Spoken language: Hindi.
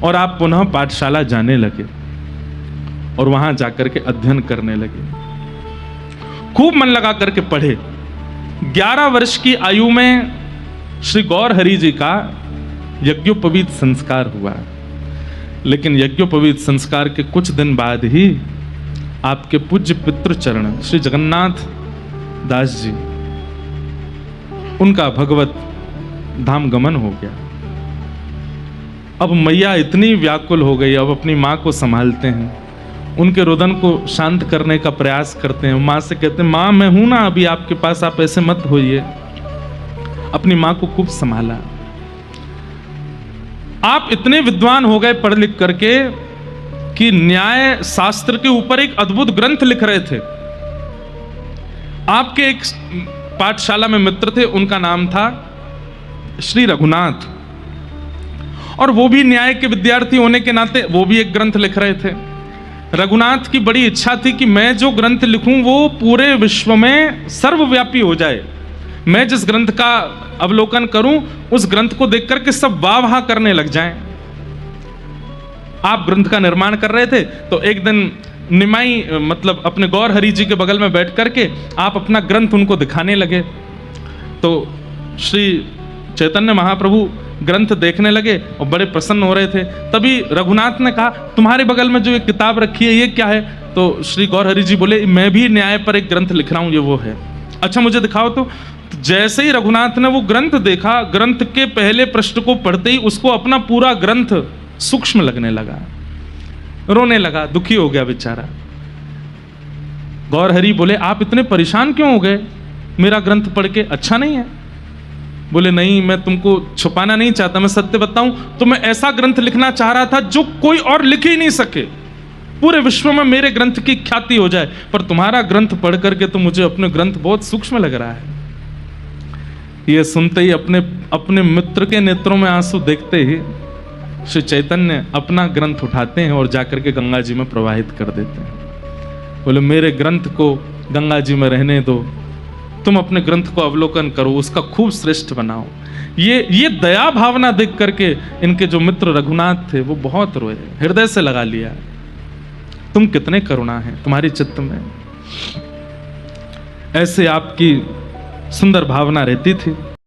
और आप पुनः पाठशाला जाने लगे और वहां जाकर के अध्ययन करने लगे। खूब मन लगा करके पढ़े। 11 वर्ष की आयु में श्री गौर हरि जी का यज्ञोपवीत संस्कार हुआ। लेकिन यज्ञोपवीत संस्कार के कुछ दिन बाद ही आपके पूज्य पितृचरण श्री जगन्नाथ दास जी, उनका भगवत धाम गमन हो गया। अब मैया इतनी व्याकुल हो गई, अब अपनी माँ को संभालते हैं, उनके रुदन को शांत करने का प्रयास करते हैं। माँ से कहते हैं, माँ मैं हूं ना अभी आपके पास, आप ऐसे मत होइए। अपनी माँ को खूब संभाला। आप इतने विद्वान हो गए पढ़ लिख करके कि न्याय शास्त्र के ऊपर एक अद्भुत ग्रंथ लिख रहे थे। आपके एक पाठशाला में मित्र थे, उनका नाम था श्री रघुनाथ, और वो भी न्याय के विद्यार्थी होने के नाते वो भी एक ग्रंथ लिख रहे थे। रघुनाथ की बड़ी इच्छा थी कि मैं जो ग्रंथ लिखूं वो पूरे विश्व में सर्वव्यापी हो जाए। मैं जिस ग्रंथ का अवलोकन करूं उस ग्रंथ को देख करके सब वाह वाह करने लग जाएं। आप ग्रंथ का निर्माण कर रहे थे तो एक दिन निमाई मतलब अपने गौर हरि जी के बगल में बैठ करके आप अपना ग्रंथ उनको दिखाने लगे। तो श्री चैतन्य महाप्रभु ग्रंथ देखने लगे और बड़े प्रसन्न हो रहे थे। तभी रघुनाथ ने कहा, तुम्हारे बगल में जो एक किताब रखी है ये क्या है? तो श्री गौर हरि जी बोले, मैं भी न्याय पर एक ग्रंथ लिख रहा हूं, ये वो है। अच्छा मुझे दिखाओ। तो जैसे ही रघुनाथ ने वो ग्रंथ देखा, ग्रंथ के पहले पृष्ठ को पढ़ते ही उसको अपना पूरा ग्रंथ सूक्ष्म लगने लगा, रोने लगा, दुखी हो गया बेचारा। गौर हरि बोले, आप इतने परेशान क्यों हो गए? मेरा ग्रंथ पढ़ के अच्छा नहीं है? बोले, नहीं, मैं तुमको छुपाना नहीं चाहता, मैं सत्य बताऊं तो मैं ऐसा ग्रंथ लिखना चाह रहा था जो कोई और लिख ही नहीं सके, पूरे विश्व में मेरे ग्रंथ की ख्याति हो जाए। पर तुम्हारा ग्रंथ पढ़ करके तो मुझे अपने ग्रंथ बहुत सूक्ष्म लग रहा है। ये सुनते ही अपने मित्र के नेत्रों में आंसू देखते ही श्री चैतन्य अपना ग्रंथ उठाते हैं और जाकर के गंगा जी में प्रवाहित कर देते हैं। बोले, मेरे ग्रंथ को गंगा जी में रहने दो, तुम अपने ग्रंथ को अवलोकन करो, उसका खूब श्रेष्ठ बनाओ। ये दया भावना देख करके इनके जो मित्र रघुनाथ थे वो बहुत रोए, हृदय से लगा लिया। तुम कितने करुणा है तुम्हारी चित्त में, ऐसे आपकी सुंदर भावना रहती थी।